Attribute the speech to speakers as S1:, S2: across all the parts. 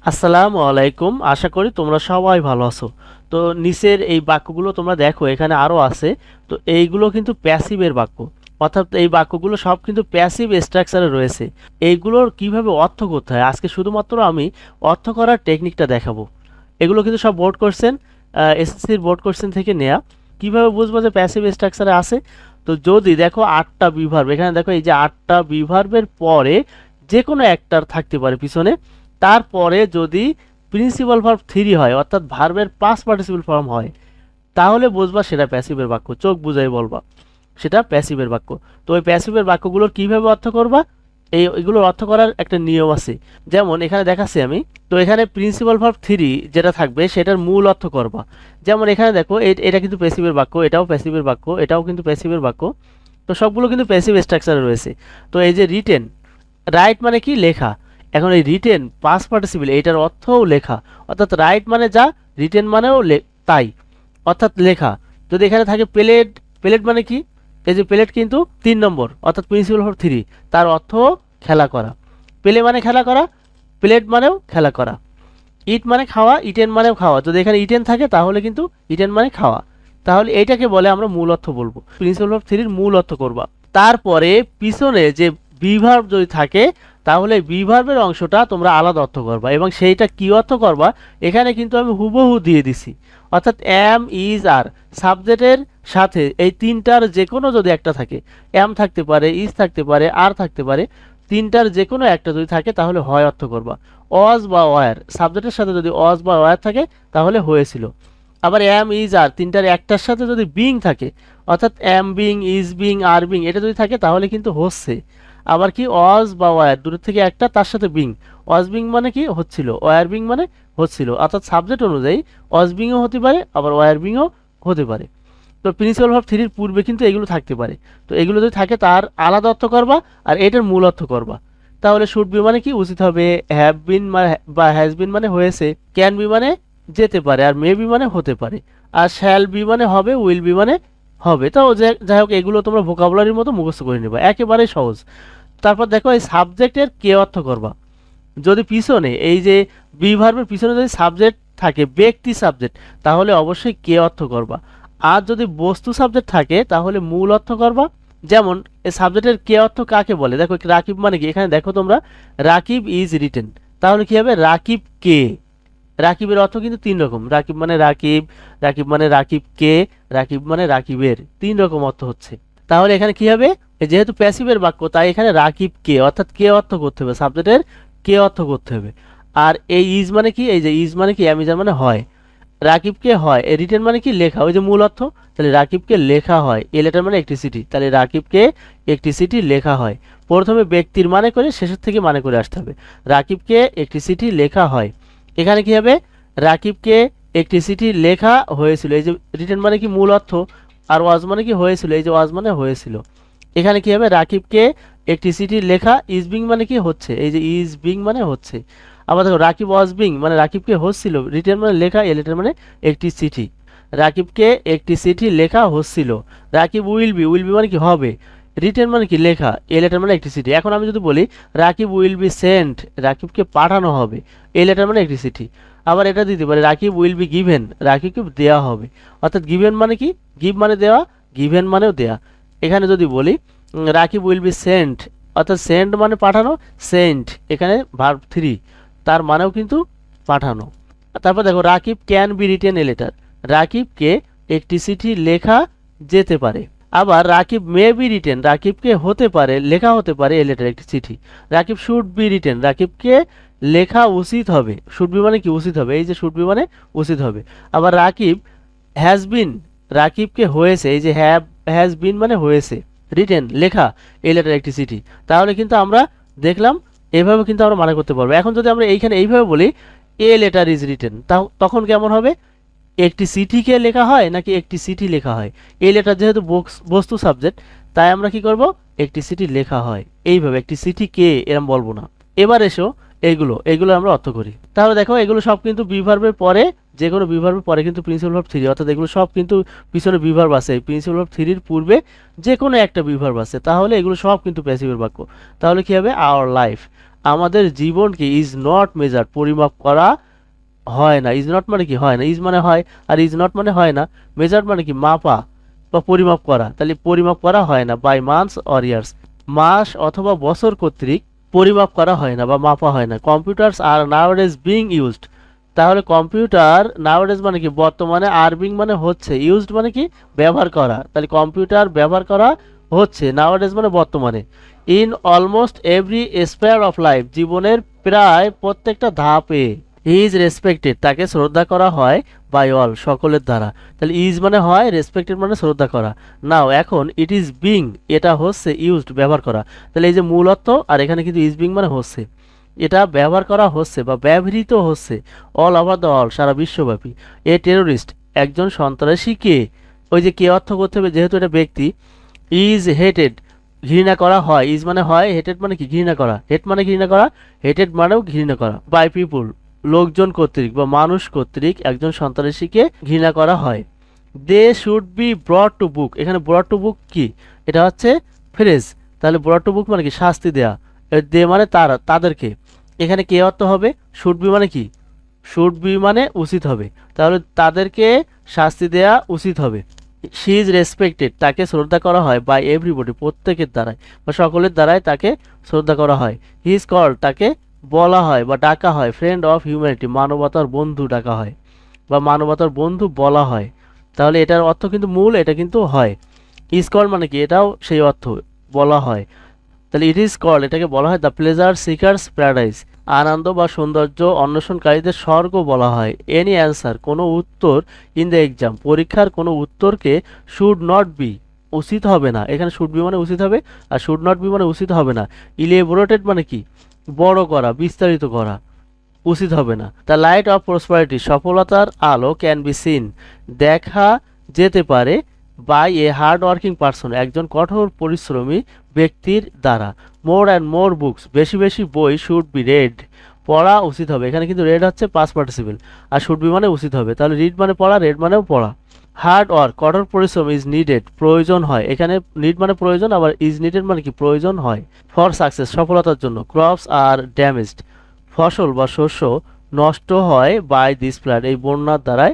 S1: আসসালামু আলাইকুম, আশা করি তোমরা সবাই ভালো আছো। তো নিচের এই বাক্যগুলো তোমরা দেখো, এখানে আরো আছে। তো এইগুলো কিন্তু প্যাসিভের বাক্য, অর্থাৎ এই বাক্যগুলো সব কিন্তু প্যাসিভ স্ট্রাকচারে রয়েছে। এইগুলোর কিভাবে অর্থ করতে হয় আজকে শুধুমাত্র আমি অর্থ করার টেকনিকটা দেখাবো। এগুলো কিন্তু সব বোর্ড কোশ্চেন, এসএসসির বোর্ড কোশ্চেন থেকে নেওয়া। কিভাবে বুঝবো যে প্যাসিভ স্ট্রাকচারে আছে? তো যদি দেখো আটটা বিভার্ব, এখানে দেখো এই যে আটটা বিভার্বের পরে যে কোনো একটার থাকতে পারে পিছনে, তারপরে যদি প্রিন্সিপাল ভার্ব থ্রি হয় অর্থাৎ ভার্বের পাস্ট পার্টিসিপল ফর্ম হয়, তাহলে বুঝবা সেটা প্যাসিভের বাক্য, চোখ বুঝাই বলবা সেটা প্যাসিভের বাক্য। তো ওই প্যাসিভের বাক্যগুলোর কিভাবে অর্থ করবা, এগুলোর অর্থ করার একটা নিয়ম আছে। যেমন এখানে দেখাচ্ছি আমি। তো এখানে প্রিন্সিপাল ভার্ব থ্রি যেটা থাকবে সেটার মূল অর্থ করবা। যেমন এখানে দেখো এটা কিন্তু প্যাসিভের বাক্য, এটাও প্যাসিভের বাক্য, এটাও কিন্তু প্যাসিভের বাক্য। তো সবগুলো কিন্তু প্যাসিভ স্ট্রাকচারে রয়েছে। তো এই যে রিটেন, রাইট মানে কি লেখা। এখন এই রিটেন পাস্ট পার্টিসিপল, এটার অর্থও লেখা, অর্থাৎ রাইট মানে যা, রিটেন মানেও তাই, অর্থাৎ লেখা। যদি এখানে থাকে প্লেট, প্লেট মানে কি, এই যে প্লেট কিন্তু 3 নম্বর অর্থাৎ প্রিন্সিপাল ভার্ব থ্রি, তার অর্থ খেলা করা। প্লে মানে খেলা করা, প্লেট মানেও খেলা করা। ইট মানে খাওয়া, ইটেন মানেও খাওয়া। যদি এখানে ইটেন থাকে তাহলে কিন্তু ইটেন মানে খাওয়া। তাহলে এইটাকে বলে আমরা মূল অর্থ বলবো, প্রিন্সিপাল ভার্ব থ্রির মূল অর্থ করবা। তারপরে পিছনে যে বিভার্ব যদি থাকে, তাহলে বিভার্বের অংশটা তোমরা আলাদা অর্থ করবা, এবং সেইটা কি অর্থ করবা এখানে কিন্তু আমি হুবহু দিয়ে দিছি। অর্থাৎ এম ইজ আর সাবজেক্টের সাথে এই তিনটার যে কোনো যদি একটা থাকে, এম থাকতে পারে, ইজ থাকতে পারে, আর থাকতে পারে, তিনটার যে কোনো একটা যদি থাকে তাহলে হয় অর্থ করবা। অজ বা ওয়ার, সাবজেক্টের সাথে যদি অজ বা ওয়ার থাকে তাহলে হয়েছিল। আবার এম ইজ আর তিনটার একটার সাথে যদি বিং থাকে, অর্থাৎ am being, is being, are being, এটা যদি থাকে তাহলে কিন্তু হচ্ছে। আবার কি অজ বা ওয়ার দূরের থেকে একটা, তার সাথে বিং, অজ বিং মানে কি হচ্ছিল, ওয়ার বিং মানে হচ্ছিল, অর্থাৎ সাবজেক্ট অনুযায়ী অজ বিংও হতে পারে আবার ওয়ার বিংও হতে পারে। তো প্রিন্সিপাল ভার্ব থ্রির পূর্বে কিন্তু এগুলো থাকতে পারে। তো এগুলো যদি থাকে তার আলাদা অর্থ করবা, আর এটার মূল অর্থ করবা। তাহলে শুড বি মানে কি উচিত হবে, হ্যাভ বিন মানে বা হ্যাজ বিন মানে হয়েছে, ক্যান বি মানে যেতে পারে, আর মে বি মানে হতে পারে, আর শ্যাল বি মানে হবে, উইল বি মানে হবে। তো যাই হোক, এগুলো তোমরা ভোকাবুলারির মতো মুখস্থ করে নেবা, একেবারে সহজ। তারপর দেখো এই সাবজেক্টের কে অর্থ করবা। যদি পিছনে এই যে বি ভার্বের পিছনে যদি সাবজেক্ট থাকে, ব্যক্তি সাবজেক্ট, তাহলে অবশ্যই কে অর্থ করবা। আর যদি বস্তু সাবজেক্ট থাকে তাহলে মূল অর্থ করবা। যেমন এই সাবজেক্টের কে অর্থ কাকে বলে, দেখো রাকিব মানে কি, এখানে দেখো তোমরা রাকিব ইজ রিটেন, তাহলে কি হবে রাকিব কে। রাকিবের অর্থ কিন্তু 3 রকম, রাকিব মানে রাকিব, রাকিব মানে রাকিব কে, রাকিব মানে রাকিবের, 3 রকম অর্থ হচ্ছে। তাহলে এখানে কি হবে, যেহেতু প্যাসিভের বাক্য তাই এখানে রাকিব কে, অর্থাৎ কে অর্থ করতে হবে, সাবজেক্টের কে অর্থ করতে হবে। আর এই ইজ মানে কি, এই যে ইজ মানে কি, অ্যামিজার মানে হয়, রাকিবকে হয়, এই রিটেন মানে কি লেখা, ওই যে মূল অর্থ। তাহলে রাকিবকে লেখা হয়, এ লেটার মানে একটি চিঠি, তাহলে রাকিবকে একটি চিঠি লেখা হয়। প্রথমে ব্যক্তির মানে করে শেষের থেকে মানে করে আসতে হবে, রাকিবকে একটি চিঠি লেখা হয়। এখানে কি হবে, রাকিবকে একটি চিঠি লেখা হয়েছিল, এই যে রিটেন মানে কি মূল অর্থ, আর ওয়াজ মানে কি হয়েছিল, এই যে ওয়াজ মানে হয়েছিল। এখানে কি হবে, রাকিবকে একটি চিঠি লেখা, ইজ বিং মানে কি হচ্ছে, এই যে ইজ বিং মানে হচ্ছে। আবার দেখো রাকিব ওয়াজ বিং মানে রাকিবকে হচ্ছিল, রিটেন মানে লেখা, এ লেটার মানে একটি চিঠি, রাকিবকে একটি চিঠি লেখা হচ্ছিল। Rakib will be, will be মানে কি হবে, রিটেন মানে কি লেখা, এ লেটার মানে একটি চিঠি। এখন আমি যদি বলি রাকিব উইল বি সেন্ট, রাকিবকে পাঠানো হবে, এ লেটার মানে একটি চিঠি। আবার এটা দিতে পারে রাকিব উইল বি গিভেন, রাকিবকে দেওয়া হবে, অর্থাৎ গিভেন মানে কি, গিভ মানে দেওয়া, গিভেন মানেও দেয়া। এখানে যদি বলি রাকিব উইল বি সেন্ট, অর্থাৎ সেন্ড মানে পাঠানো, সেন্ট এখানে ভার্ব থ্রি, তার মানেও কিন্তু পাঠানো। তারপর দেখো Rakib can be written a letter, রাকিবকে একটি চিঠি লেখা যেতে পারে। আবার রাকিব মে বি রিটেন, রাকিবকে হতে পারে লেখা হতে পারে এ লেটার একটি চিঠি। রাকিব শুড বি রিটেন, রাকিবকে লেখা উচিত হবে, শুড বি মানে কি উচিত হবে, এই যে শুড বি মানে উচিত হবে। আবার রাকিব হ্যাজ বিন, রাকিবকে হয়েছে, এই যে হ্যাজ বিন মানে হয়েছে, রিটেন লেখা এই লেটার একটি চিঠি। তাহলে কিন্তু আমরা দেখলাম এভাবে কিন্তু আমরা মানে করতে পারবো। এখন যদি আমরা এইখানে এইভাবে বলি এ লেটার ইজ রিটেন, তখন কেমন হবে, একটি চিঠিকে লেখা হয় নাকি একটি চিঠি লেখা হয়। এই লেটার যেহেতু বস্তু সাবজেক্ট, তাই আমরা কি করব, একটি চিঠি লেখা হয়, এইভাবে একটি চিঠি কে এরম বলবো না। এবার এসো এগুলো এগুলো আমরা অর্থ করি। তাহলে দেখো এগুলো সব কিন্তু বিভার্বের পরে, যে কোনো বিভার্বের পরে কিন্তু প্রিন্সিপাল ভার্ব থ্রি, অর্থাৎ এগুলো সব কিন্তু পিছনে বিভার্ব আছে, প্রিন্সিপাল ভার্ব থ্রির পূর্বে যে কোনো একটা বিভার্ব আছে, তাহলে এগুলো সব কিন্তু প্যাসিভের বাক্য। তাহলে কি হবে, আওয়ার লাইফ, আমাদের জীবনকে ইজ নট মেজার্ড পরিমাপ করা হয় না। ইজ নট মানে কি হয় না, ইজ মানে হয় আর ইজ নট মানে হয় না। মেজার্ড মানে কি মাপা বা পরিমাপ করা, তাহলে পরিমাপ করা হয় না বাই মান্থস অর ইয়ার্স, মাস অথবা বছর কর্তৃক পরিমাপ করা হয় না বা মাপা হয় না। কম্পিউটারস আর নাওয়াডেজ বিং ইউজড, তাহলে কম্পিউটার নাওয়াডেজ মানে কি বর্তমানে, আর বিং মানে হচ্ছে, ইউজড মানে কি ব্যবহার করা, তাহলে কম্পিউটার ব্যবহার করা হচ্ছে, নাওয়াডেজ মানে বর্তমানে। In almost every spare of life, জীবনের প্রায় প্রত্যেকটা ধাপে। হি ইজ রেসপেক্টেড, তাকে শ্রদ্ধা করা হয় বাই অল, সকলের দ্বারা। তাহলে ইজ মানে হয়, রেসপেক্টেড মানে শ্রদ্ধা করা। নাও এখন ইট ইজ বিং, এটা হচ্ছে ইউজড ব্যবহার করা, তাহলে এই যে মূল অর্থ আর এখানে কিন্তু ইজ বিং মানে হচ্ছে, এটা ব্যবহার করা হচ্ছে বা ব্যবহৃত হচ্ছে অল ওভার দ্য ওয়ার্ল্ড, সারা বিশ্বব্যাপী। এ টেরোরিস্ট, একজন সন্ত্রাসীকে, ওই যে কে অর্থ করতে হবে যেহেতু এটা ব্যক্তি। ইজ হেটেড, ঘৃণা করা হয়, ইজ মানে হয়, হেটেড মানে কি ঘৃণা করা, হেট মানে ঘৃণা করা, হেটেড মানেও ঘৃণা করা। বাই পিপুল, লোকজন কর্তৃক বা মানুষ কর্তৃক একজন সন্ত্রাসীকে ঘৃণা করা হয়। They should be brought to book, এখানে ব্রট টু বুক কি, এটা হচ্ছে ফ্রেজ, তাহলে ব্রট টু বুক মানে কি শাস্তি দেয়া, দে মানে তারা, তাদেরকে, এখানে কে অর্থ হবে, শুড বি মানে কি, শুড বি মানে উচিত হবে, তাহলে তাদেরকে শাস্তি দেয়া উচিত হবে। শি ইজ রেসপেক্টেড, তাকে শ্রদ্ধা করা হয় বাই এভরিবডি, প্রত্যেকের দ্বারাই বা সকলের দ্বারাই তাকে শ্রদ্ধা করা হয়। হি ইজ কল্ড, তাকে বলা হয় বা ডাকা হয় ফ্রেন্ড অফ হিউম্যানিটি, মানবতার বন্ধু ডাকা হয় বা মানবতার বন্ধু বলা হয়, তাহলে এটার অর্থ কিন্তু মূল, এটা কিন্তু হয়। ইজ কল্ড মানে কি, এটাও সেই অর্থ, বলা হয়, তাহলে ইট ইজ কল্ড, এটাকে বলা হয় দ্য প্লেজার সিকার্স প্যারাডাইস, আনন্দ বা সৌন্দর্য অন্বেষণকারীদের স্বর্গ বলা হয়। এনি অ্যান্সার, কোনো উত্তর, ইন দ্য এক্সাম, পরীক্ষার কোনো উত্তরকে শুড নট বি, উচিত হবে না, এখানে শুড বি মানে উচিত হবে আর শুড নট বি মানে উচিত হবে না। ইলেবোরেটেড মানে কি, বড় করা, বিস্তারিত করা, উচিত হবে না। দ্য লাইট অফ প্রসপারিটি, সফলতার আলো, ক্যান বি সিন, দেখা যেতে পারে, by a hard working person, একজন কঠোর পরিশ্রমী ব্যক্তির দ্বারা। মোর অ্যান্ড মোর বুকস, বেশি বেশি বই, শুড বি রেড, পড়া উচিত হবে, এখানে কিন্তু রেড হচ্ছে পাস্ট পার্টিসিপল আর শুড বি মানে উচিত হবে, তাহলে রিড মানে পড়া, রেড মানেও পড়া। হার্ড ওয়ার্ক, কঠোর পরিশ্রম, ইজ নিডেড, প্রয়োজন হয়, এখানে নিড মানে প্রয়োজন, আবার ইজ নিডেড মানে কি প্রয়োজন হয়। ফর সাকসেস, সফলতার জন্য। ক্রপস আর ড্যামেজড, ফসল বা শস্য নষ্ট হয় বাই দিস ফ্লাড, এই বন্যার দ্বারাই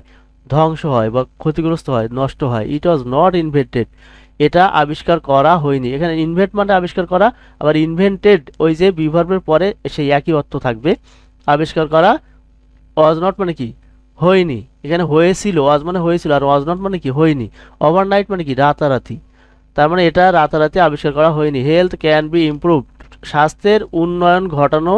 S1: ধ্বংস হয় বা ক্ষতিগ্রস্ত হয়, নষ্ট হয়। ইট ওয়াজ নট ইনভেন্টেড, এটা আবিষ্কার করা হয়নি, এখানে ইনভেন্ট মানে আবিষ্কার করা, আবার ইনভেন্টেড ওই যে বিভার্বের পরে সেই একই অর্থ থাকবে। আবিষ্কার করা, ওয়াজ নট মানে কি হয়নি, এখানে হয়েছিল, ওয়াজ মানে হয়েছিল আর ওয়াজ নট মানে কি হয়নি। ওভারনাইট মানে কি রাতারাতি, তার মানে এটা রাতারাতি আবিষ্কার করা হয়নি। হেলথ ক্যান বি ইমপ্রুভড, স্বাস্থ্যের উন্নয়ন ঘটানো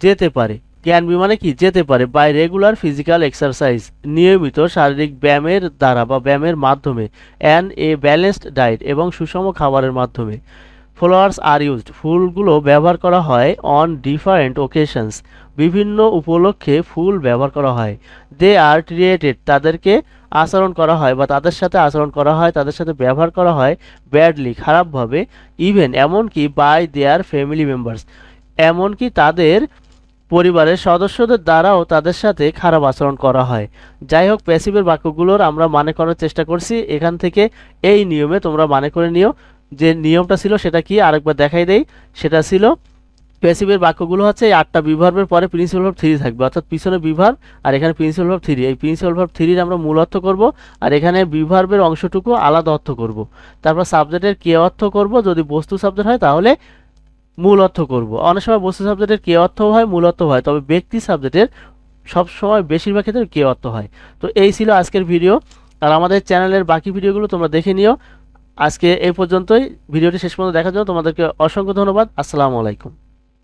S1: যেতে পারে, ক্যান বি মানে কি যেতে পারে, বাই রেগুলার ফিজিক্যাল এক্সারসাইজ, নিয়মিত শারীরিক ব্যায়ামের দ্বারা বা ব্যায়ামের মাধ্যমে। অ্যান্ড এ ব্যালেন্সড ডায়েট, এবং সুষম খাবারের মাধ্যমে। ফ্লাওয়ার্স আর ইউজড, ফুলগুলো ব্যবহার করা হয় অন ডিফারেন্ট ওকেশনস, বিভিন্ন উপলক্ষে ফুল ব্যবহার করা হয়। দে আর ট্রিটেড, তাদেরকে আচরণ করা হয় বা তাদের সাথে আচরণ করা হয়, তাদের সাথে ব্যবহার করা হয় ব্যাডলি, খারাপভাবে। ইভেন এমনকি বাই দেয়ার ফ্যামিলি মেম্বার্স, এমনকি তাদের পরিবারের সদস্যদের দ্বারাও তাদের সাথে খারাপ আচরণ করা হয়। যাই হোক, প্যাসিভের বাক্যগুলোর আমরা মানে করার চেষ্টা করছি, এখান থেকে এই নিয়মে তোমরা মানে করে নিও। যে নিয়মটা ছিল সেটা কি আরেকবার দেখাই দেই, সেটা ছিল প্যাসিভের বাক্যগুলো হচ্ছে এই 8টা বিভার্বের পরে প্রিন্সিপাল ভার্ব 3 থাকবে, অর্থাৎ পিছনে বিভার্ব আর এখানে প্রিন্সিপাল ভার্ব 3, এই প্রিন্সিপাল ভার্ব 3 আমরা মূল অর্থ করব আর এখানে বিভার্বের অংশটুকু আলাদা অর্থ করব। তারপর সাবজেক্টের কে অর্থ করব, যদি বস্তু সাবজেক্ট হয় তাহলে মূল অর্থ করব। অনেক সময় বস্তু সাবজেক্টের কে অর্থ হয়, মূল অর্থ হয়, তবে ব্যক্তি সাবজেক্টের সব সময় বেশিরভাগ ক্ষেত্রে কে অর্থ হয়। তো এই ছিল আজকের ভিডিও, আর আমাদের চ্যানেলের বাকি ভিডিওগুলো তোমরা দেখে নিও। আজকে এই পর্যন্তই, ভিডিওটি শেষ পর্যন্ত দেখার জন্য তোমাদেরকে অসংখ্য ধন্যবাদ। আসসালামু আলাইকুম।